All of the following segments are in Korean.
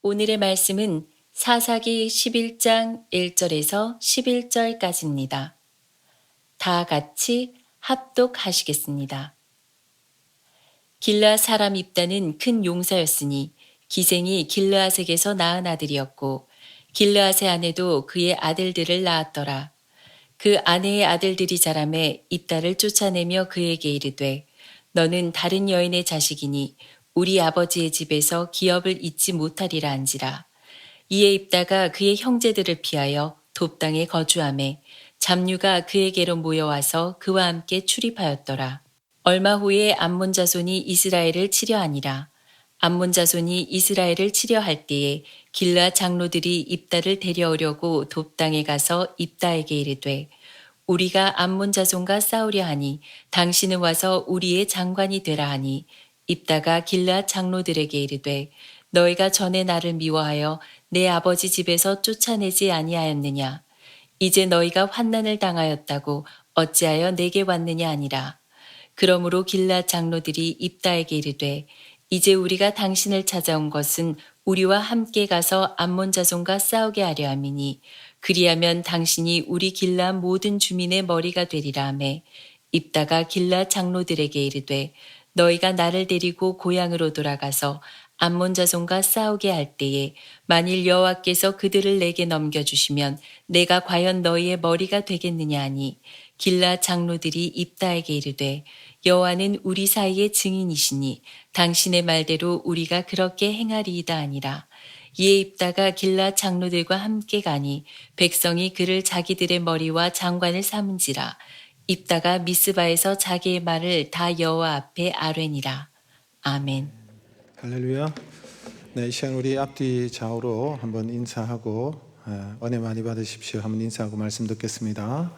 오늘의 말씀은 사사기 11장 1절에서 11절까지입니다. 다 같이 합독하시겠습니다. 길르앗 사람 입다는 큰 용사였으니 기생이 길르앗에게서 낳은 아들이었고 길르앗의 아내도 그의 아들들을 낳았더라. 그 아내의 아들들이 자라매 입다를 쫓아내며 그에게 이르되 너는 다른 여인의 자식이니 우리 아버지의 집에서 기업을 잊지 못하리라 한지라. 이에 입다가 그의 형제들을 피하여 돕당에 거주하매 잡류가 그에게로 모여와서 그와 함께 출입하였더라. 얼마 후에 암몬 자손이 이스라엘을 치려하니라. 암몬 자손이 이스라엘을 치려할 때에 길르앗 장로들이 입다를 데려오려고 돕당에 가서 입다에게 이르되 우리가 암몬 자손과 싸우려 하니 당신은 와서 우리의 장관이 되라 하니 입다가 길르앗 장로들에게 이르되 너희가 전에 나를 미워하여 내 아버지 집에서 쫓아내지 아니하였느냐. 이제 너희가 환난을 당하였다고 어찌하여 내게 왔느냐 하니라. 그러므로 길르앗 장로들이 입다에게 이르되 이제 우리가 당신을 찾아온 것은 우리와 함께 가서 암몬 자손과 싸우게 하려 함이니 그리하면 당신이 우리 길르앗 모든 주민의 머리가 되리라 하매 입다가 길르앗 장로들에게 이르되 너희가 나를 데리고 고향으로 돌아가서 암몬 자손과 싸우게 할 때에 만일 여호와께서 그들을 내게 넘겨주시면 내가 과연 너희의 머리가 되겠느냐 하니 길르앗 장로들이 입다에게 이르되 여호와는 우리 사이의 증인이시니 당신의 말대로 우리가 그렇게 행하리이다 하니라. 이에 입다가 길르앗 장로들과 함께 가니 백성이 그를 자기들의 머리와 장관을 삼은지라. 입다가 미스바에서 자기의 말을 다 여호와 앞에 아뢰니라. 아멘. 할렐루야. 네, 이 시간 우리 앞뒤 좌우로 한번 인사하고 은혜 많이 받으십시오. 한번 인사하고 말씀 듣겠습니다.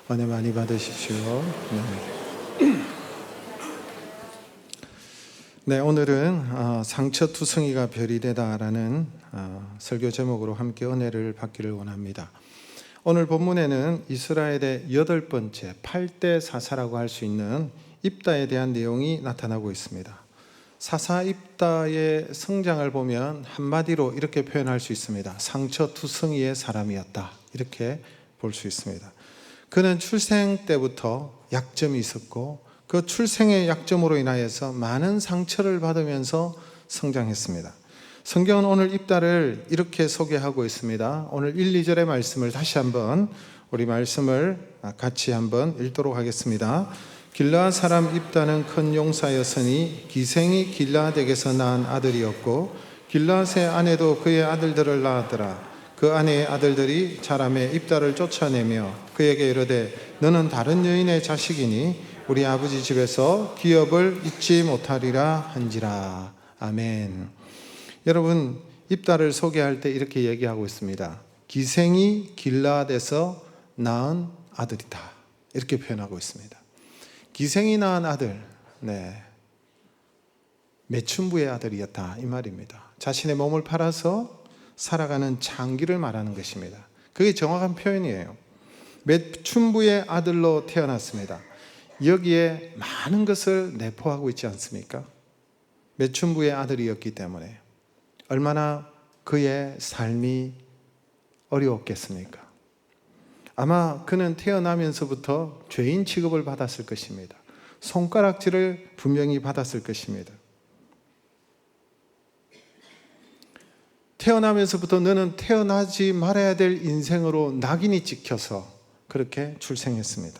은혜 많이 받으십시오. 네, 오늘은 상처투성이가 별이 되다라는 설교 제목으로 함께 은혜를 받기를 원합니다. 오늘 본문에는 이스라엘의 8번째 8대 사사라고 할 수 있는 입다에 대한 내용이 나타나고 있습니다. 사사 입다의 성장을 보면 한마디로 이렇게 표현할 수 있습니다. 상처투성이의 사람이었다, 이렇게 볼 수 있습니다. 그는 출생 때부터 약점이 있었고 그 출생의 약점으로 인하여서 많은 상처를 받으면서 성장했습니다. 성경은 오늘 입다를 이렇게 소개하고 있습니다. 오늘 1, 2절의 말씀을 다시 한번 우리 말씀을 같이 한번 읽도록 하겠습니다. 길르앗 사람 입다는 큰 용사였으니 기생이 길르앗에게서 낳은 아들이었고 길르앗의 아내도 그의 아들들을 낳았더라. 그 아내의 아들들이 자라매 입다를 쫓아내며 그에게 이르되 너는 다른 여인의 자식이니 우리 아버지 집에서 기업을 잊지 못하리라 한지라. 아멘. 여러분, 입다를 소개할 때 이렇게 얘기하고 있습니다. 기생이 길르앗에서 낳은 아들이다, 이렇게 표현하고 있습니다. 기생이 낳은 아들, 매춘부의 아들이었다, 이 말입니다. 자신의 몸을 팔아서 살아가는 창기를 말하는 것입니다. 그게 정확한 표현이에요. 매춘부의 아들로 태어났습니다. 여기에 많은 것을 내포하고 있지 않습니까? 매춘부의 아들이었기 때문에 얼마나 그의 삶이 어려웠겠습니까? 아마 그는 태어나면서부터 죄인 취급을 받았을 것입니다. 손가락질을 분명히 받았을 것입니다. 태어나면서부터 너는 태어나지 말아야 될 인생으로 낙인이 찍혀서 그렇게 출생했습니다.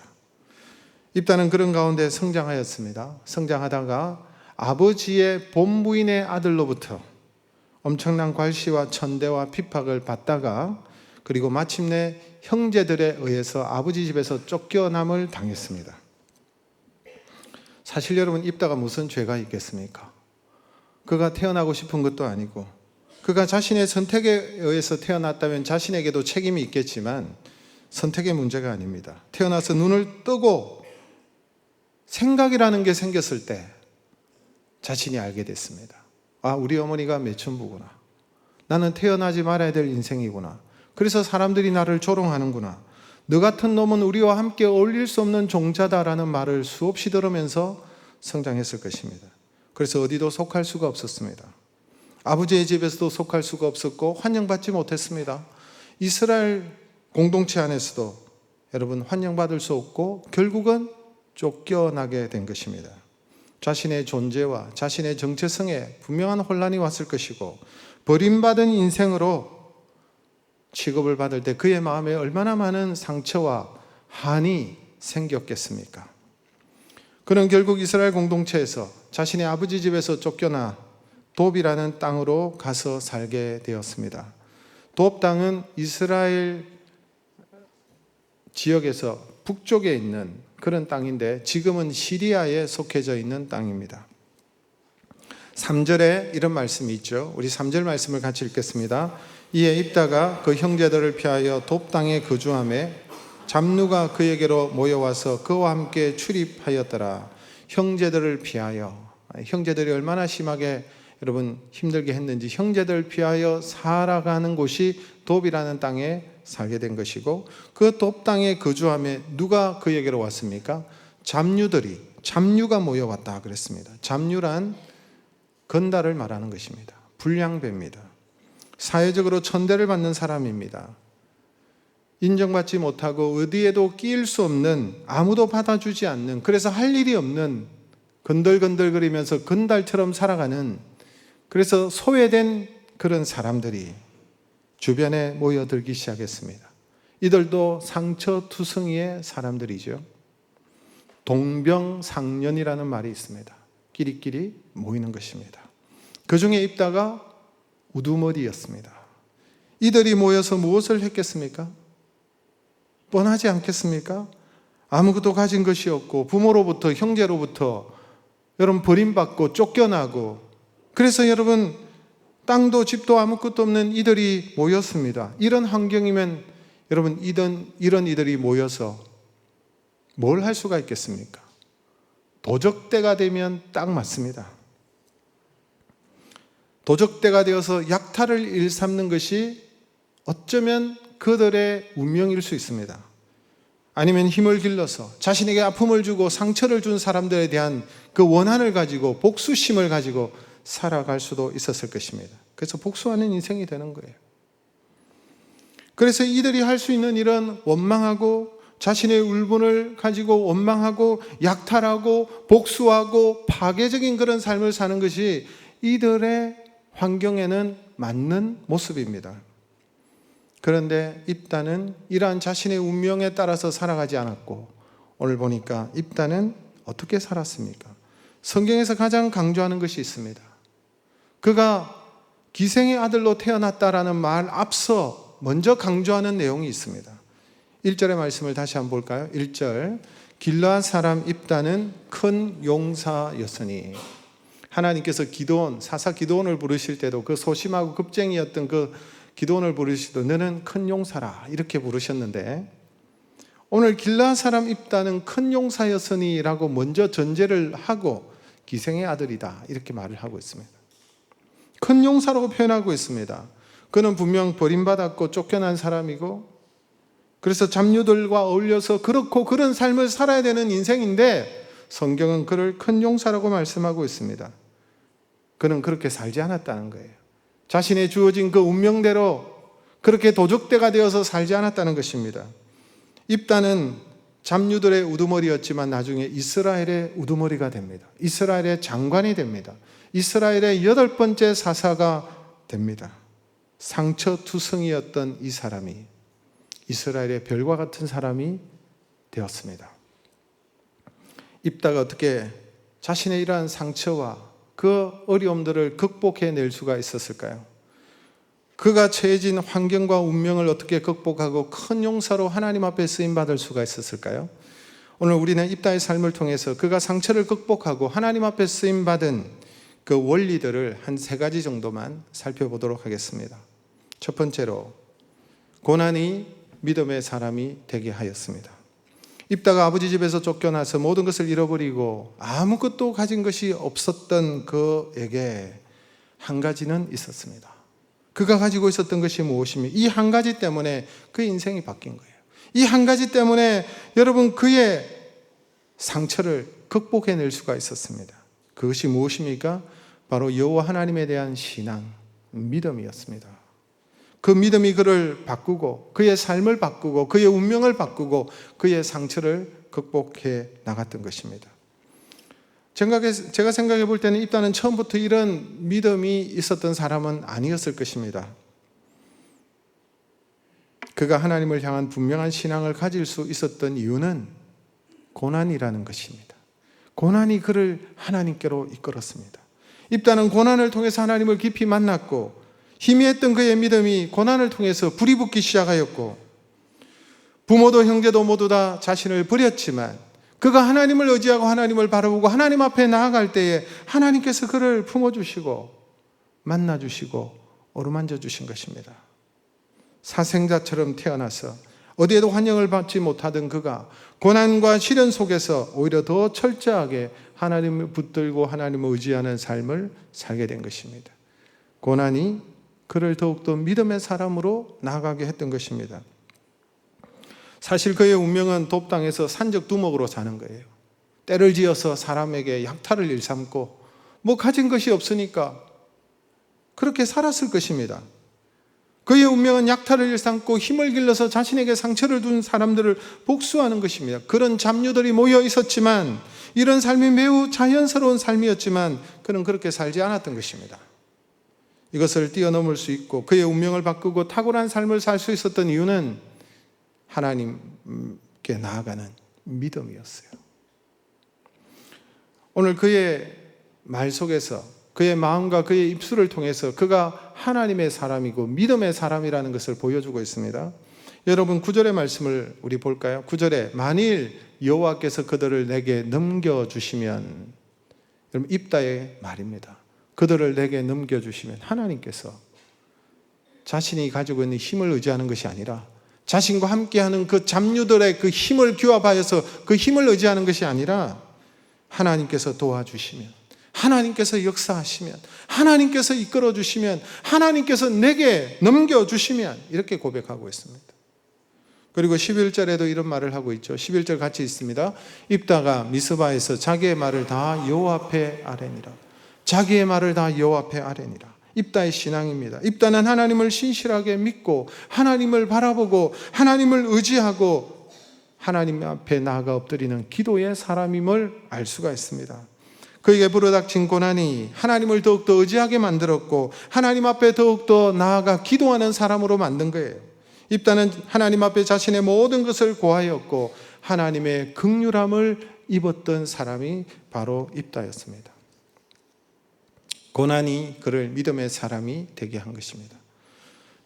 입다는 그런 가운데 성장하였습니다. 성장하다가 아버지의 본부인의 아들로부터 엄청난 괄시와 천대와 핍박을 받다가 그리고 마침내 형제들에 의해서 아버지 집에서 쫓겨남을 당했습니다. 사실 여러분, 입다가 무슨 죄가 있겠습니까? 그가 태어나고 싶은 것도 아니고 그가 자신의 선택에 의해서 태어났다면 자신에게도 책임이 있겠지만 선택의 문제가 아닙니다. 태어나서 눈을 뜨고 생각이라는 게 생겼을 때 자신이 알게 됐습니다. 아, 우리 어머니가 매춘부구나. 나는 태어나지 말아야 될 인생이구나. 그래서 사람들이 나를 조롱하는구나. 너 같은 놈은 우리와 함께 어울릴 수 없는 종자다라는 말을 수없이 들으면서 성장했을 것입니다. 그래서 어디도 속할 수가 없었습니다. 아버지의 집에서도 속할 수가 없었고 환영받지 못했습니다. 이스라엘 공동체 안에서도 여러분 환영받을 수 없고 결국은 쫓겨나게 된 것입니다. 자신의 존재와 자신의 정체성에 분명한 혼란이 왔을 것이고 버림받은 인생으로 취급을 받을 때 그의 마음에 얼마나 많은 상처와 한이 생겼겠습니까? 그는 결국 이스라엘 공동체에서 자신의 아버지 집에서 쫓겨나 돕이라는 땅으로 가서 살게 되었습니다. 돕 땅은 이스라엘 지역에서 북쪽에 있는 그런 땅인데 지금은 시리아에 속해져 있는 땅입니다. 3절에 이런 말씀이 있죠. 우리 3절 말씀을 같이 읽겠습니다. 이에 입다가 그 형제들을 피하여 돕 땅에 거주하매 잡누가 그에게로 모여와서 그와 함께 출입하였더라. 형제들을 피하여, 형제들이 얼마나 심하게 여러분 힘들게 했는지 형제들을 피하여 살아가는 곳이 돕이라는 땅에 살게 된 것이고 그 돕 땅에 거주하며 누가 그에게로 왔습니까? 잡류가 모여왔다 그랬습니다. 잡류란 건달을 말하는 것입니다. 불량배입니다. 사회적으로 천대를 받는 사람입니다. 인정받지 못하고 어디에도 끼일 수 없는, 아무도 받아주지 않는, 그래서 할 일이 없는, 건들건들거리면서 건달처럼 살아가는, 그래서 소외된 그런 사람들이 주변에 모여들기 시작했습니다. 이들도 상처투성이의 사람들이죠. 동병상련이라는 말이 있습니다. 끼리끼리 모이는 것입니다. 그 중에 입다가 우두머리였습니다. 이들이 모여서 무엇을 했겠습니까? 뻔하지 않겠습니까? 아무것도 가진 것이 없고 부모로부터 형제로부터 여러분 버림받고 쫓겨나고 그래서 여러분 땅도 집도 아무것도 없는 이들이 모였습니다. 이런 환경이면 여러분 이런 이들이 모여서 뭘 할 수가 있겠습니까? 도적대가 되면 딱 맞습니다. 도적대가 되어서 약탈을 일삼는 것이 어쩌면 그들의 운명일 수 있습니다. 아니면 힘을 길러서 자신에게 아픔을 주고 상처를 준 사람들에 대한 그 원한을 가지고 복수심을 가지고 살아갈 수도 있었을 것입니다. 그래서 복수하는 인생이 되는 거예요. 그래서 이들이 할 수 있는 이런 원망하고 자신의 울분을 가지고 원망하고 약탈하고 복수하고 파괴적인 그런 삶을 사는 것이 이들의 환경에는 맞는 모습입니다. 그런데 입다는 이러한 자신의 운명에 따라서 살아가지 않았고 오늘 보니까 입다는 어떻게 살았습니까? 성경에서 가장 강조하는 것이 있습니다. 그가 기생의 아들로 태어났다라는 말 앞서 먼저 강조하는 내용이 있습니다. 1절의 말씀을 다시 한번 볼까요? 1절 길르앗 사람 입다는 큰 용사였으니 하나님께서 사사 기드온을 부르실 때도 그 소심하고 급쟁이였던 그 기드온을 부르시도 너는 큰 용사라 이렇게 부르셨는데 오늘 길르앗 사람 입다는 큰 용사였으니 라고 먼저 전제를 하고 기생의 아들이다 이렇게 말을 하고 있습니다. 큰 용사라고 표현하고 있습니다. 그는 분명 버림받았고 쫓겨난 사람이고 그래서 잡류들과 어울려서 그렇고 그런 삶을 살아야 되는 인생인데 성경은 그를 큰 용사라고 말씀하고 있습니다. 그는 그렇게 살지 않았다는 거예요. 자신의 주어진 그 운명대로 그렇게 도적대가 되어서 살지 않았다는 것입니다. 입다는 잡류들의 우두머리였지만 나중에 이스라엘의 우두머리가 됩니다. 이스라엘의 장관이 됩니다. 이스라엘의 8번째 사사가 됩니다. 상처투성이였던 이 사람이 이스라엘의 별과 같은 사람이 되었습니다. 입다가 어떻게 자신의 이러한 상처와 그 어려움들을 극복해낼 수가 있었을까요? 그가 처해진 환경과 운명을 어떻게 극복하고 큰 용사로 하나님 앞에 쓰임받을 수가 있었을까요? 오늘 우리는 입다의 삶을 통해서 그가 상처를 극복하고 하나님 앞에 쓰임받은 그 원리들을 한 3가지 정도만 살펴보도록 하겠습니다. 첫 번째로 고난이 믿음의 사람이 되게 하였습니다. 입다가 아버지 집에서 쫓겨나서 모든 것을 잃어버리고 아무것도 가진 것이 없었던 그에게 한 가지는 있었습니다. 그가 가지고 있었던 것이 무엇입니까? 이 한 가지 때문에 그 인생이 바뀐 거예요. 이 한 가지 때문에 여러분 그의 상처를 극복해낼 수가 있었습니다. 그것이 무엇입니까? 바로 여호와 하나님에 대한 신앙, 믿음이었습니다. 그 믿음이 그를 바꾸고 그의 삶을 바꾸고 그의 운명을 바꾸고 그의 상처를 극복해 나갔던 것입니다. 제가 생각해 볼 때는 입다는 처음부터 이런 믿음이 있었던 사람은 아니었을 것입니다. 그가 하나님을 향한 분명한 신앙을 가질 수 있었던 이유는 고난이라는 것입니다. 고난이 그를 하나님께로 이끌었습니다. 입다는 고난을 통해서 하나님을 깊이 만났고 희미했던 그의 믿음이 고난을 통해서 불이 붙기 시작하였고 부모도 형제도 모두 다 자신을 버렸지만 그가 하나님을 의지하고 하나님을 바라보고 하나님 앞에 나아갈 때에 하나님께서 그를 품어주시고 만나주시고 어루만져 주신 것입니다. 사생자처럼 태어나서 어디에도 환영을 받지 못하던 그가 고난과 시련 속에서 오히려 더 철저하게 하나님을 붙들고 하나님을 의지하는 삶을 살게 된 것입니다. 고난이 그를 더욱더 믿음의 사람으로 나아가게 했던 것입니다. 사실 그의 운명은 돕당에서 산적 두목으로 사는 거예요. 때를 지어서 사람에게 약탈을 일삼고 가진 것이 없으니까 그렇게 살았을 것입니다. 그의 운명은 약탈을 일삼고 힘을 길러서 자신에게 상처를 준 사람들을 복수하는 것입니다. 그런 잡류들이 모여 있었지만 이런 삶이 매우 자연스러운 삶이었지만 그는 그렇게 살지 않았던 것입니다. 이것을 뛰어넘을 수 있고 그의 운명을 바꾸고 탁월한 삶을 살 수 있었던 이유는 하나님께 나아가는 믿음이었어요. 오늘 그의 말 속에서 그의 마음과 그의 입술을 통해서 그가 하나님의 사람이고 믿음의 사람이라는 것을 보여주고 있습니다. 여러분 9절의 말씀을 우리 볼까요? 9절에 만일 여호와께서 그들을 내게 넘겨주시면, 여러분 입다의 말입니다. 그들을 내게 넘겨주시면 하나님께서 자신이 가지고 있는 힘을 의지하는 것이 아니라 자신과 함께하는 그 잡류들의 그 힘을 규합하여서 그 힘을 의지하는 것이 아니라 하나님께서 도와주시면, 하나님께서 역사하시면, 하나님께서 이끌어주시면, 하나님께서 내게 넘겨주시면, 이렇게 고백하고 있습니다. 그리고 11절에도 이런 말을 하고 있죠. 11절 같이 있습니다. 입다가 미스바에서 자기의 말을 다 여호와 앞에 아뢰니라. 자기의 말을 다 여호와 앞에 아뢰니라. 입다의 신앙입니다. 입다는 하나님을 신실하게 믿고 하나님을 바라보고 하나님을 의지하고 하나님 앞에 나아가 엎드리는 기도의 사람임을 알 수가 있습니다. 그에게 불어닥친 고난이 하나님을 더욱더 의지하게 만들었고 하나님 앞에 더욱더 나아가 기도하는 사람으로 만든 거예요. 입다는 하나님 앞에 자신의 모든 것을 고하였고 하나님의 긍휼함을 입었던 사람이 바로 입다였습니다. 고난이 그를 믿음의 사람이 되게 한 것입니다.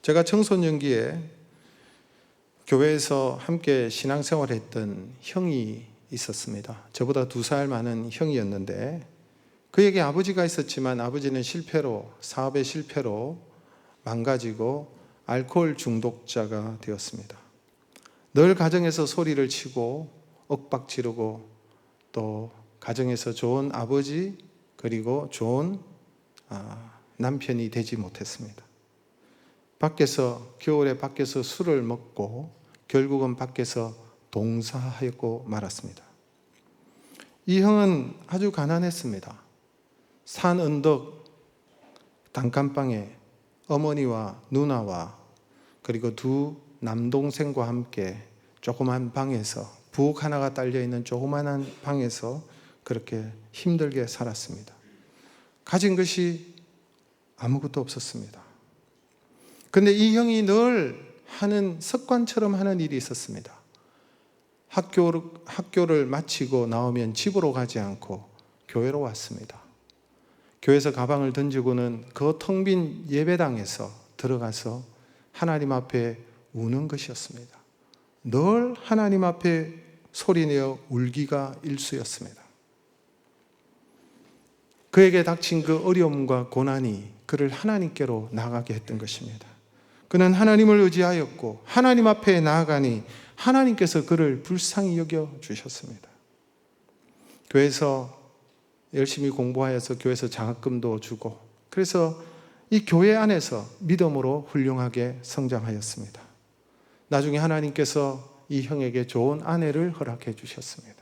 제가 청소년기에 교회에서 함께 신앙생활을 했던 형이 있었습니다. 저보다 2살 많은 형이었는데 그에게 아버지가 있었지만 아버지는 사업의 실패로 망가지고 알코올 중독자가 되었습니다. 늘 가정에서 소리를 치고 윽박 지르고 또 가정에서 좋은 아버지 그리고 좋은 남편이 되지 못했습니다. 겨울에 밖에서 술을 먹고 결국은 밖에서 동사하였고 말았습니다. 이 형은 아주 가난했습니다. 산 언덕 단칸방에 어머니와 누나와 그리고 2 남동생과 함께 조그만 방에서 부엌 하나가 딸려있는 조그만한 방에서 그렇게 힘들게 살았습니다. 가진 것이 아무것도 없었습니다. 그런데 이 형이 늘 하는 습관처럼 하는 일이 있었습니다. 학교를 마치고 나오면 집으로 가지 않고 교회로 왔습니다. 교회에서 가방을 던지고는 그 텅 빈 예배당에서 들어가서 하나님 앞에 우는 것이었습니다. 늘 하나님 앞에 소리내어 울기가 일쑤였습니다. 그에게 닥친 그 어려움과 고난이 그를 하나님께로 나아가게 했던 것입니다. 그는 하나님을 의지하였고 하나님 앞에 나아가니 하나님께서 그를 불쌍히 여겨 주셨습니다. 교회에서 열심히 공부하여서 교회에서 장학금도 주고 그래서 이 교회 안에서 믿음으로 훌륭하게 성장하였습니다. 나중에 하나님께서 이 형에게 좋은 아내를 허락해 주셨습니다.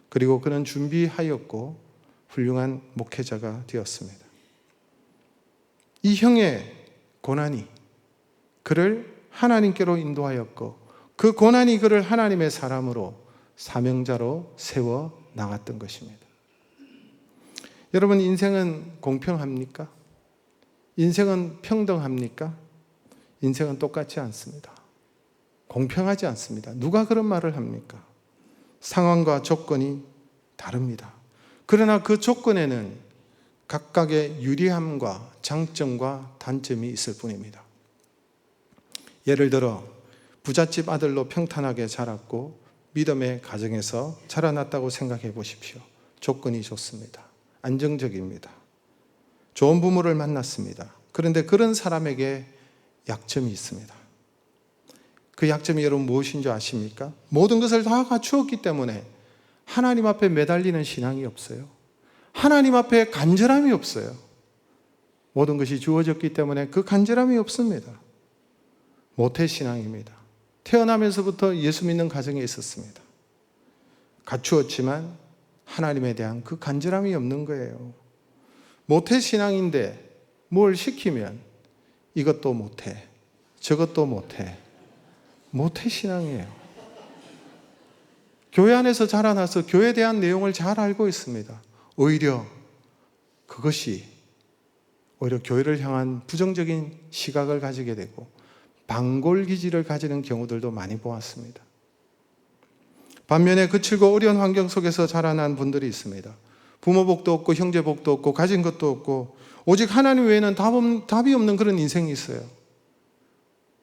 그리고 그는 준비하였고 훌륭한 목회자가 되었습니다. 이 형의 고난이 그를 하나님께로 인도하였고 그 고난이 그를 하나님의 사람으로 사명자로 세워 나갔던 것입니다. 여러분, 인생은 공평합니까? 인생은 평등합니까? 인생은 똑같지 않습니다. 공평하지 않습니다. 누가 그런 말을 합니까? 상황과 조건이 다릅니다. 그러나 그 조건에는 각각의 유리함과 장점과 단점이 있을 뿐입니다. 예를 들어 부잣집 아들로 평탄하게 자랐고 믿음의 가정에서 자라났다고 생각해 보십시오. 조건이 좋습니다. 안정적입니다. 좋은 부모를 만났습니다. 그런데 그런 사람에게 약점이 있습니다. 그 약점이 여러분 무엇인 줄 아십니까? 모든 것을 다 갖추었기 때문에 하나님 앞에 매달리는 신앙이 없어요. 하나님 앞에 간절함이 없어요. 모든 것이 주어졌기 때문에 그 간절함이 없습니다. 모태신앙입니다. 태어나면서부터 예수 믿는 가정에 있었습니다. 갖추었지만 하나님에 대한 그 간절함이 없는 거예요. 모태신앙인데 뭘 시키면 이것도 못해, 저것도 못해. 모태신앙이에요. 교회 안에서 자라나서 교회에 대한 내용을 잘 알고 있습니다. 오히려 그것이 오히려 교회를 향한 부정적인 시각을 가지게 되고 방골기질을 가지는 경우들도 많이 보았습니다. 반면에 거칠고 어려운 환경 속에서 자라난 분들이 있습니다. 부모 복도 없고 형제 복도 없고 가진 것도 없고 오직 하나님 외에는 답이 없는 그런 인생이 있어요.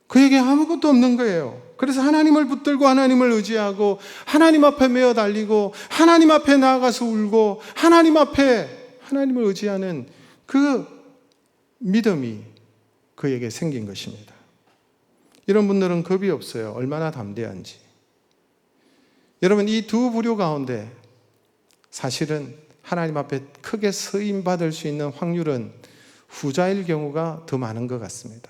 그에게 아무것도 없는 거예요. 그래서 하나님을 붙들고 하나님을 의지하고 하나님 앞에 메어 달리고 하나님 앞에 나아가서 울고 하나님 앞에 하나님을 의지하는 그 믿음이 그에게 생긴 것입니다. 이런 분들은 겁이 없어요. 얼마나 담대한지. 여러분, 이 두 부류 가운데 사실은 하나님 앞에 크게 쓰임받을 수 있는 확률은 후자일 경우가 더 많은 것 같습니다.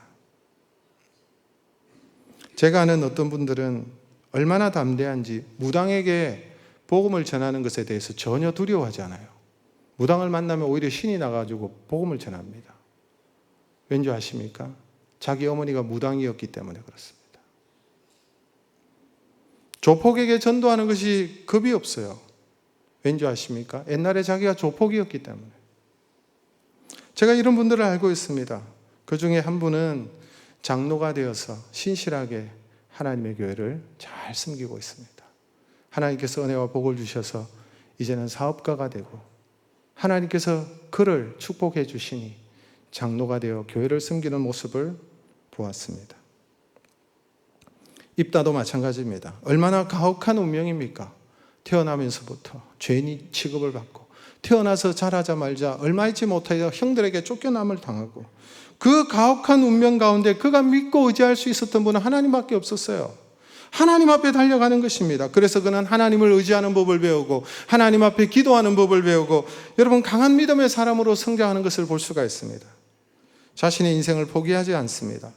제가 아는 어떤 분들은 얼마나 담대한지 무당에게 복음을 전하는 것에 대해서 전혀 두려워하지 않아요. 무당을 만나면 오히려 신이 나가지고 복음을 전합니다. 왠지 아십니까? 자기 어머니가 무당이었기 때문에 그렇습니다. 조폭에게 전도하는 것이 겁이 없어요. 왠지 아십니까? 옛날에 자기가 조폭이었기 때문에. 제가 이런 분들을 알고 있습니다. 그 중에 한 분은 장로가 되어서 신실하게 하나님의 교회를 잘 섬기고 있습니다. 하나님께서 은혜와 복을 주셔서 이제는 사업가가 되고 하나님께서 그를 축복해 주시니 장로가 되어 교회를 섬기는 모습을 보았습니다. 입다도 마찬가지입니다. 얼마나 가혹한 운명입니까? 태어나면서부터 죄인 취급을 받고 태어나서 자라자마자 얼마 있지 못하여 형들에게 쫓겨남을 당하고 그 가혹한 운명 가운데 그가 믿고 의지할 수 있었던 분은 하나님밖에 없었어요. 하나님 앞에 달려가는 것입니다. 그래서 그는 하나님을 의지하는 법을 배우고 하나님 앞에 기도하는 법을 배우고 여러분 강한 믿음의 사람으로 성장하는 것을 볼 수가 있습니다. 자신의 인생을 포기하지 않습니다.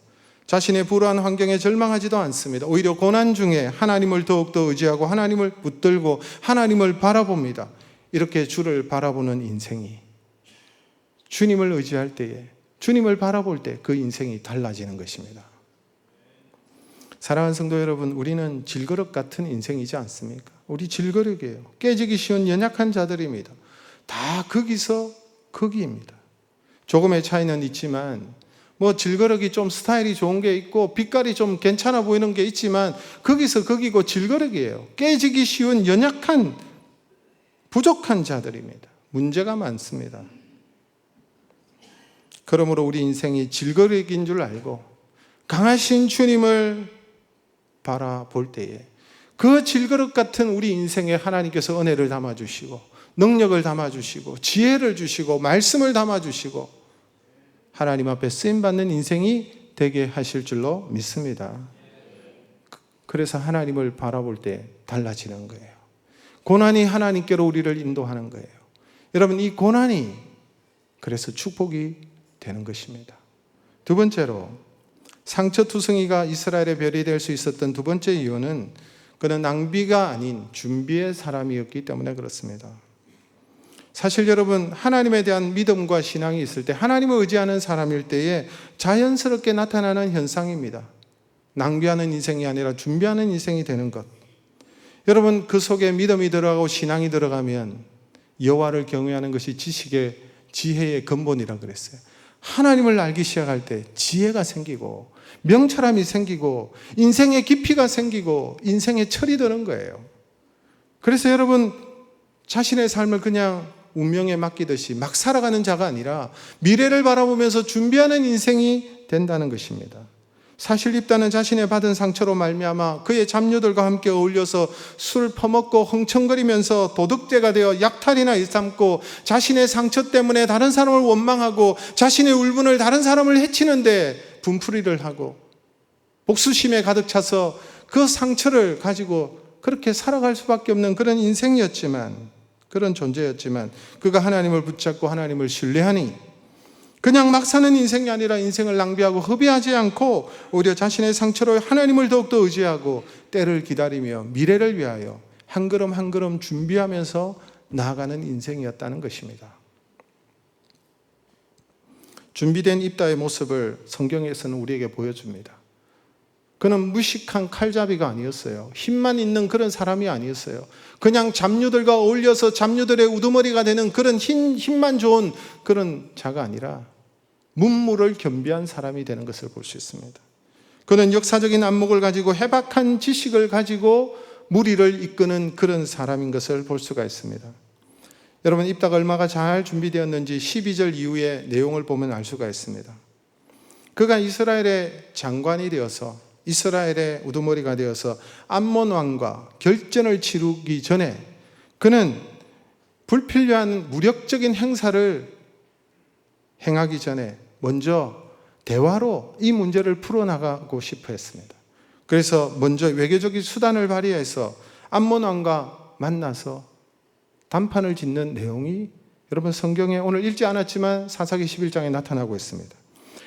자신의 불우한 환경에 절망하지도 않습니다. 오히려 고난 중에 하나님을 더욱더 의지하고 하나님을 붙들고 하나님을 바라봅니다. 이렇게 주를 바라보는 인생이 주님을 의지할 때에 주님을 바라볼 때 그 인생이 달라지는 것입니다. 사랑하는 성도 여러분, 우리는 질그릇 같은 인생이지 않습니까? 우리 질그릇이에요. 깨지기 쉬운 연약한 자들입니다. 다 거기서 거기입니다. 조금의 차이는 있지만 질그릇이 좀 스타일이 좋은 게 있고 빛깔이 좀 괜찮아 보이는 게 있지만 거기서 거기고 질그릇이에요. 깨지기 쉬운 연약한 부족한 자들입니다. 문제가 많습니다. 그러므로 우리 인생이 질그릇인 줄 알고 강하신 주님을 바라볼 때에 그 질그릇 같은 우리 인생에 하나님께서 은혜를 담아주시고 능력을 담아주시고 지혜를 주시고 말씀을 담아주시고 하나님 앞에 쓰임받는 인생이 되게 하실 줄로 믿습니다. 그래서 하나님을 바라볼 때 달라지는 거예요. 고난이 하나님께로 우리를 인도하는 거예요. 여러분, 이 고난이 그래서 축복이 되는 것입니다. 두 번째로 상처투성이가 이스라엘의 별이 될 수 있었던 두 번째 이유는 그는 낭비가 아닌 준비의 사람이었기 때문에 그렇습니다. 사실 여러분, 하나님에 대한 믿음과 신앙이 있을 때, 하나님을 의지하는 사람일 때에 자연스럽게 나타나는 현상입니다. 낭비하는 인생이 아니라 준비하는 인생이 되는 것. 여러분, 그 속에 믿음이 들어가고 신앙이 들어가면 여호와를 경외하는 것이 지혜의 근본이라 그랬어요. 하나님을 알기 시작할 때 지혜가 생기고 명철함이 생기고 인생의 깊이가 생기고 인생의 철이 드는 거예요. 그래서 여러분, 자신의 삶을 그냥 운명에 맡기듯이 막 살아가는 자가 아니라 미래를 바라보면서 준비하는 인생이 된다는 것입니다. 사실 입다는 자신의 받은 상처로 말미암아 그의 잡녀들과 함께 어울려서 술 퍼먹고 흥청거리면서 도둑죄가 되어 약탈이나 일삼고 자신의 상처 때문에 다른 사람을 원망하고 자신의 울분을 다른 사람을 해치는데 분풀이를 하고 복수심에 가득 차서 그 상처를 가지고 그렇게 살아갈 수밖에 없는 그런 인생이었지만, 그런 존재였지만 그가 하나님을 붙잡고 하나님을 신뢰하니 그냥 막 사는 인생이 아니라 인생을 낭비하고 허비하지 않고 오히려 자신의 상처로 하나님을 더욱더 의지하고 때를 기다리며 미래를 위하여 한 걸음 한 걸음 준비하면서 나아가는 인생이었다는 것입니다. 준비된 입다의 모습을 성경에서는 우리에게 보여줍니다. 그는 무식한 칼잡이가 아니었어요. 힘만 있는 그런 사람이 아니었어요. 그냥 잡류들과 어울려서 잡류들의 우두머리가 되는 그런 힘만 좋은 그런 자가 아니라 문무를 겸비한 사람이 되는 것을 볼 수 있습니다. 그는 역사적인 안목을 가지고 해박한 지식을 가지고 무리를 이끄는 그런 사람인 것을 볼 수가 있습니다. 여러분, 입다가 얼마나 잘 준비되었는지 12절 이후의 내용을 보면 알 수가 있습니다. 그가 이스라엘의 장관이 되어서 이스라엘의 우두머리가 되어서 암몬 왕과 결전을 치르기 전에 그는 불필요한 무력적인 행사를 행하기 전에 먼저 대화로 이 문제를 풀어나가고 싶어 했습니다. 그래서 먼저 외교적인 수단을 발휘해서 암몬 왕과 만나서 담판을 짓는 내용이 여러분 성경에 오늘 읽지 않았지만 사사기 11장에 나타나고 있습니다.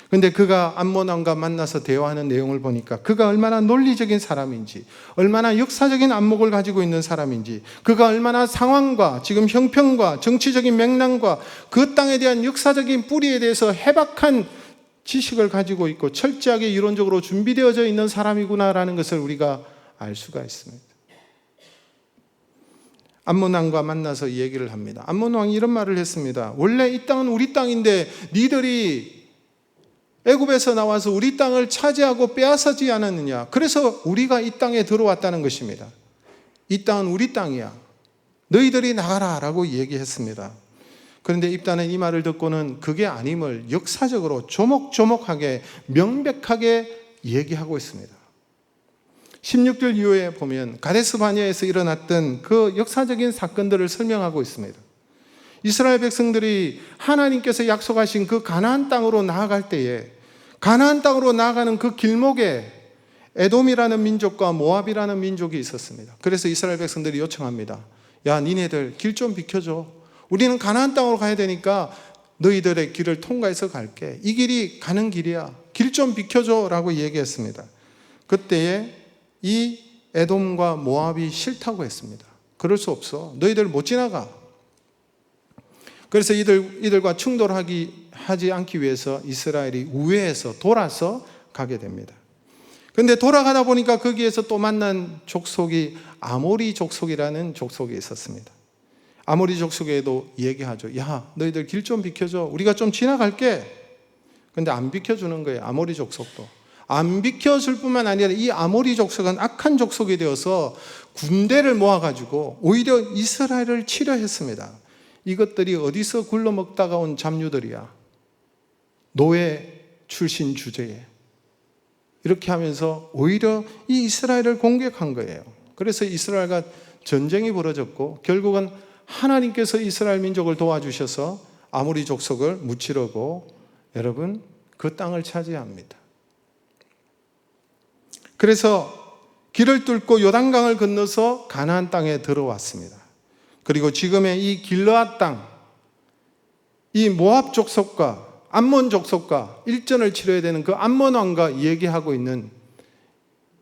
그런데 그가 암몬 왕과 만나서 대화하는 내용을 보니까 그가 얼마나 논리적인 사람인지, 얼마나 역사적인 안목을 가지고 있는 사람인지, 그가 얼마나 상황과 지금 형편과 정치적인 맥락과 그 땅에 대한 역사적인 뿌리에 대해서 해박한 지식을 가지고 있고 철저하게 이론적으로 준비되어져 있는 사람이구나라는 것을 우리가 알 수가 있습니다. 암몬 왕과 만나서 이 얘기를 합니다. 암몬 왕이 이런 말을 했습니다. 원래 이 땅은 우리 땅인데 니들이 애굽에서 나와서 우리 땅을 차지하고 빼앗아지 않았느냐. 그래서 우리가 이 땅에 들어왔다는 것입니다. 이 땅은 우리 땅이야. 너희들이 나가라 라고 얘기했습니다. 그런데 입다는 이 말을 듣고는 그게 아님을 역사적으로 조목조목하게 명백하게 얘기하고 있습니다. 16절 이후에 보면 가데스 바네아에서 일어났던 그 역사적인 사건들을 설명하고 있습니다. 이스라엘 백성들이 하나님께서 약속하신 그 가나안 땅으로 나아갈 때에 가나안 땅으로 나아가는 그 길목에 에돔이라는 민족과 모압이라는 민족이 있었습니다. 그래서 이스라엘 백성들이 요청합니다. 야, 니네들 길 좀 비켜줘. 우리는 가나안 땅으로 가야 되니까 너희들의 길을 통과해서 갈게. 이 길이 가는 길이야. 길 좀 비켜줘 라고 얘기했습니다. 그때에 이 에돔과 모압이 싫다고 했습니다. 그럴 수 없어. 너희들 못 지나가. 그래서 이들과 충돌하지 않기 위해서 이스라엘이 우회해서 돌아서 가게 됩니다. 그런데 돌아가다 보니까 거기에서 또 만난 족속이 아모리 족속이라는 족속이 있었습니다. 아모리 족속에도 얘기하죠. 야, 너희들 길 좀 비켜줘. 우리가 좀 지나갈게. 그런데 안 비켜주는 거예요. 아모리 족속도. 안 비켜줄 뿐만 아니라 이 아모리 족속은 악한 족속이 되어서 군대를 모아가지고 오히려 이스라엘을 치려 했습니다. 이것들이 어디서 굴러먹다가 온 잡류들이야. 노예 출신 주제에. 이렇게 하면서 오히려 이 이스라엘을 공격한 거예요. 그래서 이스라엘과 전쟁이 벌어졌고 결국은 하나님께서 이스라엘 민족을 도와주셔서 아모리 족속을 무찌르고 여러분 그 땅을 차지합니다. 그래서 길을 뚫고 요단강을 건너서 가나안 땅에 들어왔습니다. 그리고 지금의 이 길르앗 땅, 이 모압 족속과 암몬 족속과 일전을 치러야 되는 그 암몬 왕과 얘기하고 있는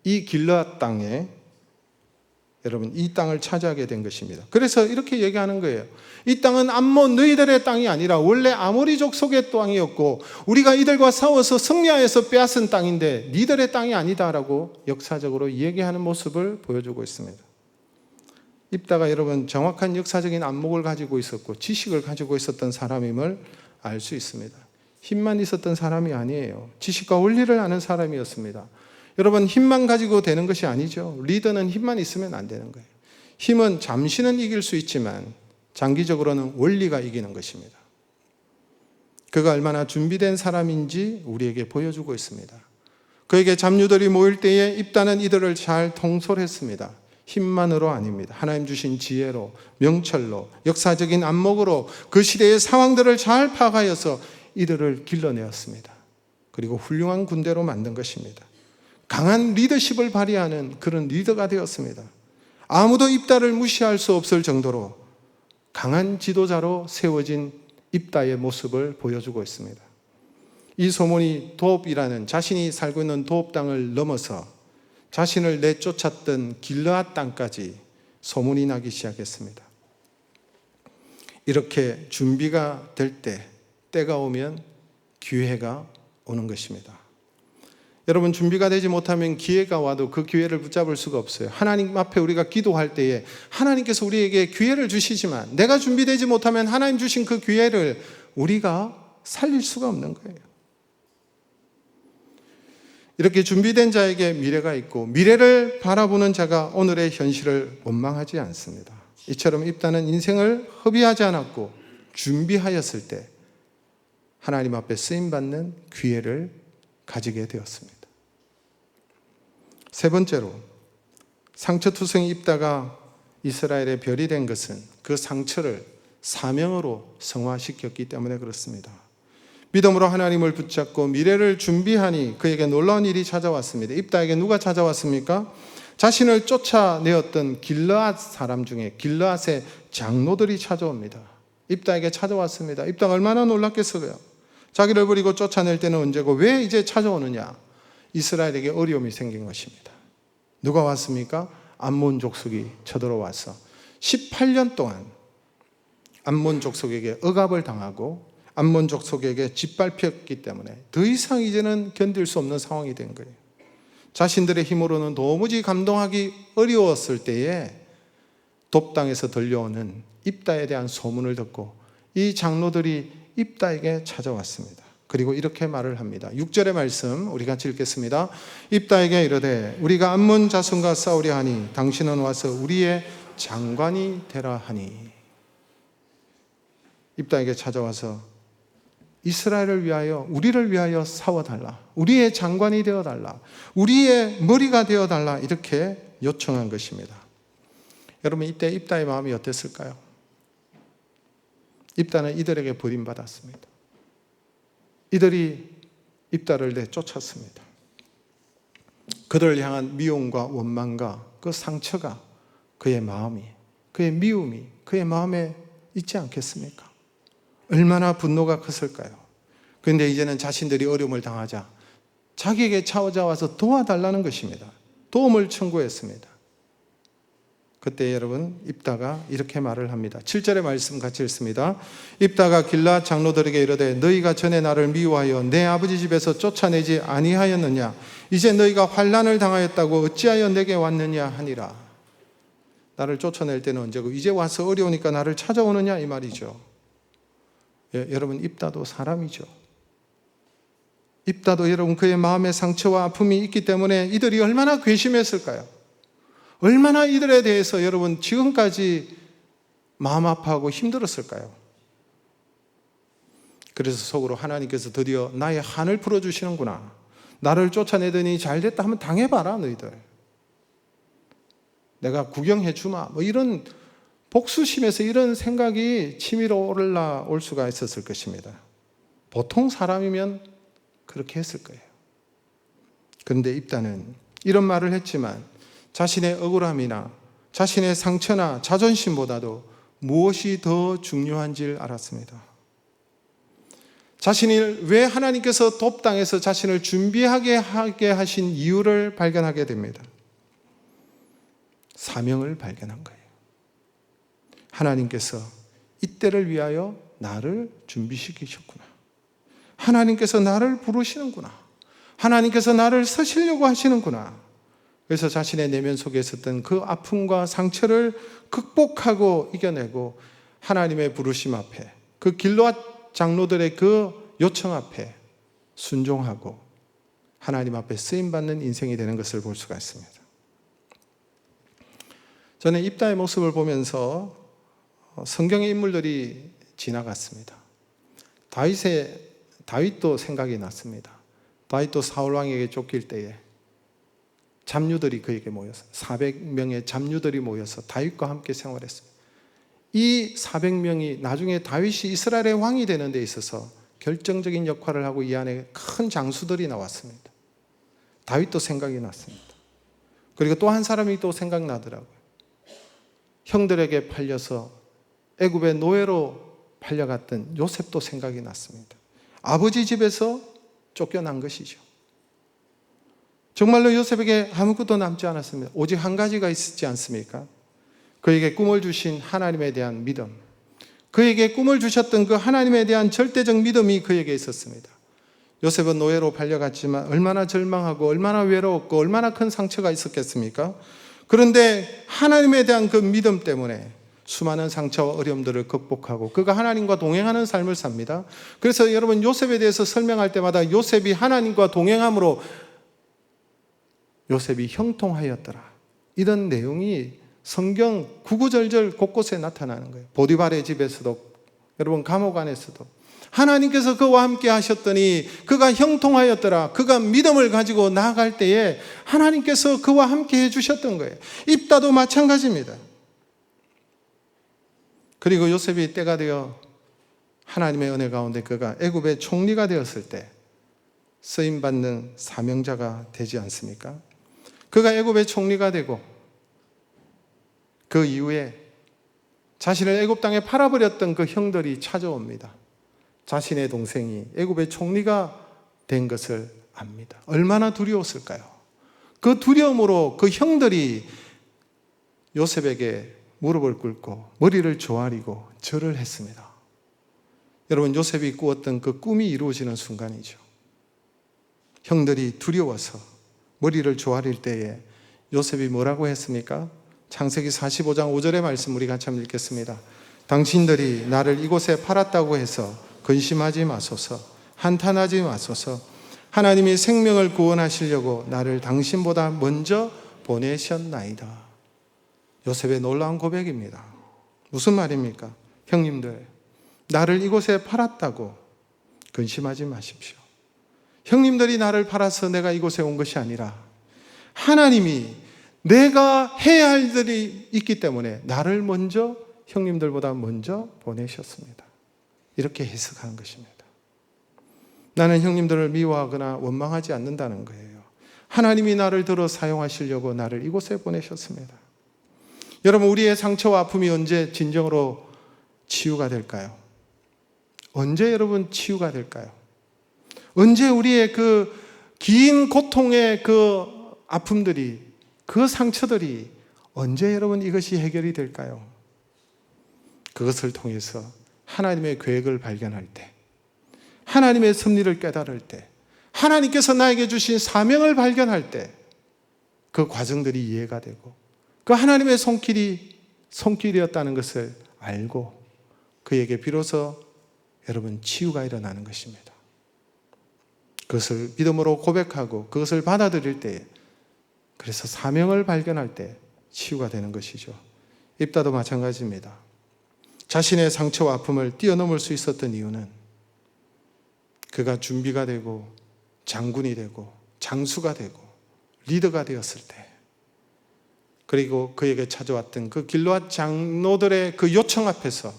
이 길르앗 땅에 여러분 이 땅을 차지하게 된 것입니다. 그래서 이렇게 얘기하는 거예요. 이 땅은 암몬 너희들의 땅이 아니라 원래 아모리 족속의 땅이었고 우리가 이들과 싸워서 승리하여서 빼앗은 땅인데 니들의 땅이 아니다라고 역사적으로 얘기하는 모습을 보여주고 있습니다. 입다가 여러분 정확한 역사적인 안목을 가지고 있었고 지식을 가지고 있었던 사람임을 알 수 있습니다. 힘만 있었던 사람이 아니에요. 지식과 원리를 아는 사람이었습니다. 여러분 힘만 가지고 되는 것이 아니죠. 리더는 힘만 있으면 안 되는 거예요. 힘은 잠시는 이길 수 있지만 장기적으로는 원리가 이기는 것입니다. 그가 얼마나 준비된 사람인지 우리에게 보여주고 있습니다. 그에게 잡류들이 모일 때에 입다는 이들을 잘 통솔했습니다. 힘만으로 아닙니다. 하나님 주신 지혜로, 명철로, 역사적인 안목으로 그 시대의 상황들을 잘 파악하여서 이들을 길러내었습니다. 그리고 훌륭한 군대로 만든 것입니다. 강한 리더십을 발휘하는 그런 리더가 되었습니다. 아무도 입다를 무시할 수 없을 정도로 강한 지도자로 세워진 입다의 모습을 보여주고 있습니다. 이 소문이 도읍이라는 자신이 살고 있는 도읍 땅을 넘어서 자신을 내쫓았던 길르앗 땅까지 소문이 나기 시작했습니다. 이렇게 준비가 될 때, 때가 오면 기회가 오는 것입니다. 여러분 준비가 되지 못하면 기회가 와도 그 기회를 붙잡을 수가 없어요. 하나님 앞에 우리가 기도할 때에 하나님께서 우리에게 기회를 주시지만 내가 준비되지 못하면 하나님 주신 그 기회를 우리가 살릴 수가 없는 거예요. 이렇게 준비된 자에게 미래가 있고 미래를 바라보는 자가 오늘의 현실을 원망하지 않습니다. 이처럼 입다는 인생을 허비하지 않았고 준비하였을 때 하나님 앞에 쓰임받는 기회를 가지게 되었습니다. 세 번째로 상처투성이 입다가 이스라엘의 별이 된 것은 그 상처를 사명으로 성화시켰기 때문에 그렇습니다. 믿음으로 하나님을 붙잡고 미래를 준비하니 그에게 놀라운 일이 찾아왔습니다. 입다에게 누가 찾아왔습니까? 자신을 쫓아내었던 길르앗 사람 중에 길르앗의 장로들이 찾아옵니다. 입다에게 찾아왔습니다. 입다가 얼마나 놀랐겠어요. 자기를 버리고 쫓아낼 때는 언제고 왜 이제 찾아오느냐? 이스라엘에게 어려움이 생긴 것입니다. 누가 왔습니까? 암몬 족속이 쳐들어와서 18년 동안 암몬 족속에게 억압을 당하고 암몬 족속에게 짓밟혔기 때문에 더 이상 이제는 견딜 수 없는 상황이 된 거예요. 자신들의 힘으로는 도무지 감당하기 어려웠을 때에 돕 땅에서 들려오는 입다에 대한 소문을 듣고 이 장로들이 입다에게 찾아왔습니다. 그리고 이렇게 말을 합니다. 6절의 말씀 우리 같이 읽겠습니다. 입다에게 이르되 우리가 암몬 자손과 싸우려 하니 당신은 와서 우리의 장관이 되라 하니. 입다에게 찾아와서 이스라엘을 위하여 우리를 위하여 싸워달라. 우리의 장관이 되어달라. 우리의 머리가 되어달라. 이렇게 요청한 것입니다. 여러분 이때 입다의 마음이 어땠을까요? 입다는 이들에게 버림받았습니다. 이들이 입다를 내쫓았습니다. 그들을 향한 미움과 원망과 그 상처가 그의 마음이, 그의 미움이 그의 마음에 있지 않겠습니까? 얼마나 분노가 컸을까요? 그런데 이제는 자신들이 어려움을 당하자 자기에게 찾아와서 도와달라는 것입니다. 도움을 청구했습니다. 그때 여러분 입다가 이렇게 말을 합니다. 7절의 말씀 같이 읽습니다. 입다가 길르앗 장로들에게 이르되 너희가 전에 나를 미워하여 내 아버지 집에서 쫓아내지 아니하였느냐? 이제 너희가 환난을 당하였다고 어찌하여 내게 왔느냐 하니라. 나를 쫓아낼 때는 언제고 이제 와서 어려우니까 나를 찾아오느냐 이 말이죠. 여러분 입다도 사람이죠. 입다도 여러분 그의 마음에 상처와 아픔이 있기 때문에 이들이 얼마나 괘씸했을까요? 얼마나 이들에 대해서 여러분 지금까지 마음 아파하고 힘들었을까요? 그래서 속으로 하나님께서 드디어 나의 한을 풀어주시는구나. 나를 쫓아내더니 잘됐다 하면 당해봐라 너희들. 내가 구경해 주마. 뭐 이런 복수심에서 이런 생각이 치밀어 올라올 수가 있었을 것입니다. 보통 사람이면 그렇게 했을 거예요. 그런데 입다는 이런 말을 했지만 자신의 억울함이나 자신의 상처나 자존심보다도 무엇이 더 중요한지를 알았습니다. 자신이 왜 하나님께서 돕 땅에서 자신을 준비하게 하신 이유를 발견하게 됩니다. 사명을 발견한 거예요. 하나님께서 이때를 위하여 나를 준비시키셨구나. 하나님께서 나를 부르시는구나. 하나님께서 나를 쓰시려고 하시는구나. 그래서 자신의 내면 속에 있었던 그 아픔과 상처를 극복하고 이겨내고 하나님의 부르심 앞에, 그 길르앗 장로들의 그 요청 앞에 순종하고 하나님 앞에 쓰임받는 인생이 되는 것을 볼 수가 있습니다. 저는 입다의 모습을 보면서 성경의 인물들이 지나갔습니다. 다윗도 생각이 났습니다. 다윗도 사울 왕에게 쫓길 때에 잡류들이 그에게 모여서 400명의 잡류들이 모여서 다윗과 함께 생활했습니다. 이 400명이 나중에 다윗이 이스라엘의 왕이 되는 데 있어서 결정적인 역할을 하고 이 안에 큰 장수들이 나왔습니다. 다윗도 생각이 났습니다. 그리고 또 한 사람이 또 생각나더라고요. 형들에게 팔려서 애굽의 노예로 팔려갔던 요셉도 생각이 났습니다. 아버지 집에서 쫓겨난 것이죠. 정말로 요셉에게 아무것도 남지 않았습니다. 오직 한 가지가 있지 않습니까? 그에게 꿈을 주신 하나님에 대한 믿음, 그에게 꿈을 주셨던 그 하나님에 대한 절대적 믿음이 그에게 있었습니다. 요셉은 노예로 팔려갔지만 얼마나 절망하고 얼마나 외로웠고 얼마나 큰 상처가 있었겠습니까? 그런데 하나님에 대한 그 믿음 때문에 수많은 상처와 어려움들을 극복하고 그가 하나님과 동행하는 삶을 삽니다. 그래서 여러분, 요셉에 대해서 설명할 때마다 요셉이 하나님과 동행함으로 요셉이 형통하였더라, 이런 내용이 성경 구구절절 곳곳에 나타나는 거예요. 보디발의 집에서도, 여러분 감옥 안에서도 하나님께서 그와 함께 하셨더니 그가 형통하였더라. 그가 믿음을 가지고 나아갈 때에 하나님께서 그와 함께 해주셨던 거예요. 입다도 마찬가지입니다. 그리고 요셉이 때가 되어 하나님의 은혜 가운데 그가 애굽의 총리가 되었을 때 쓰임받는 사명자가 되지 않습니까? 그가 애굽의 총리가 되고 그 이후에 자신을 애굽 땅에 팔아버렸던 그 형들이 찾아옵니다. 자신의 동생이 애굽의 총리가 된 것을 압니다. 얼마나 두려웠을까요? 그 두려움으로 그 형들이 요셉에게 무릎을 꿇고 머리를 조아리고 절을 했습니다. 여러분, 요셉이 꾸었던 그 꿈이 이루어지는 순간이죠. 형들이 두려워서 머리를 조아릴 때에 요셉이 뭐라고 했습니까? 창세기 45장 5절의 말씀 우리 같이 한번 읽겠습니다. 당신들이 나를 이곳에 팔았다고 해서 근심하지 마소서, 한탄하지 마소서. 하나님이 생명을 구원하시려고 나를 당신보다 먼저 보내셨나이다. 요셉의 놀라운 고백입니다. 무슨 말입니까? 형님들, 나를 이곳에 팔았다고 근심하지 마십시오. 형님들이 나를 팔아서 내가 이곳에 온 것이 아니라 하나님이 내가 해야 할 일들이 있기 때문에 나를 먼저, 형님들보다 먼저 보내셨습니다. 이렇게 해석하는 것입니다. 나는 형님들을 미워하거나 원망하지 않는다는 거예요. 하나님이 나를 들어 사용하시려고 나를 이곳에 보내셨습니다. 여러분, 우리의 상처와 아픔이 언제 진정으로 치유가 될까요? 언제 여러분 치유가 될까요? 언제 우리의 그 긴 고통의 그 아픔들이, 그 상처들이 언제 여러분 이것이 해결이 될까요? 그것을 통해서 하나님의 계획을 발견할 때, 하나님의 섭리를 깨달을 때, 하나님께서 나에게 주신 사명을 발견할 때 그 과정들이 이해가 되고 그 하나님의 손길이었다는 것을 알고 그에게 비로소 여러분 치유가 일어나는 것입니다. 그것을 믿음으로 고백하고 그것을 받아들일 때, 그래서 사명을 발견할 때 치유가 되는 것이죠. 입다도 마찬가지입니다. 자신의 상처와 아픔을 뛰어넘을 수 있었던 이유는 그가 준비가 되고 장군이 되고 장수가 되고 리더가 되었을 때, 그리고 그에게 찾아왔던 그 길르앗 장로들의 그 요청 앞에서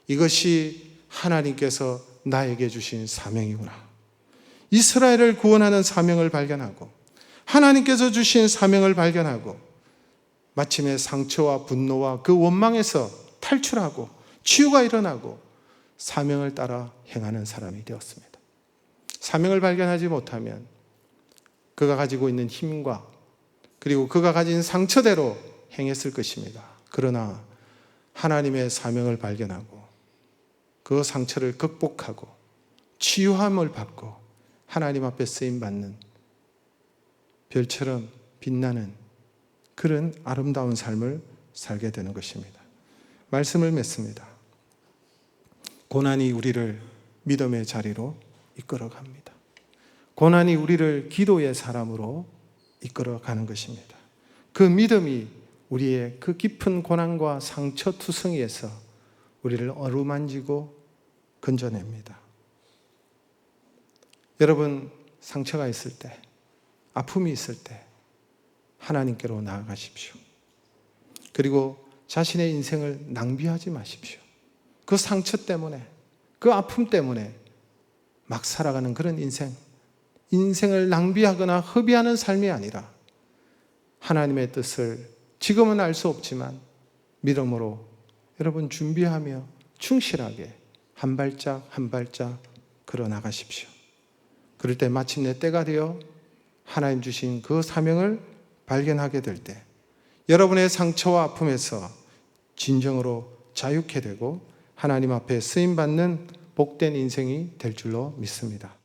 이것이 하나님께서 나에게 주신 사명이구나, 이스라엘을 구원하는 사명을 발견하고 하나님께서 주신 사명을 발견하고 마침내 상처와 분노와 그 원망에서 탈출하고 치유가 일어나고 사명을 따라 행하는 사람이 되었습니다. 사명을 발견하지 못하면 그가 가지고 있는 힘과 그리고 그가 가진 상처대로 행했을 것입니다. 그러나 하나님의 사명을 발견하고 그 상처를 극복하고 치유함을 받고 하나님 앞에 쓰임받는 별처럼 빛나는 그런 아름다운 삶을 살게 되는 것입니다. 말씀을 맺습니다. 고난이 우리를 믿음의 자리로 이끌어갑니다. 고난이 우리를 기도의 사람으로 이끌어가는 것입니다. 그 믿음이 우리의 그 깊은 고난과 상처투성이에서 우리를 어루만지고 건져냅니다. 여러분, 상처가 있을 때, 아픔이 있을 때 하나님께로 나아가십시오. 그리고 자신의 인생을 낭비하지 마십시오. 그 상처 때문에, 그 아픔 때문에 막 살아가는 그런 인생을 낭비하거나 허비하는 삶이 아니라 하나님의 뜻을 지금은 알 수 없지만 믿음으로 여러분 준비하며 충실하게 한 발짝 한 발짝 걸어 나가십시오. 그럴 때 마침내 때가 되어 하나님 주신 그 사명을 발견하게 될 때 여러분의 상처와 아픔에서 진정으로 자유케 되고 하나님 앞에 쓰임받는 복된 인생이 될 줄로 믿습니다.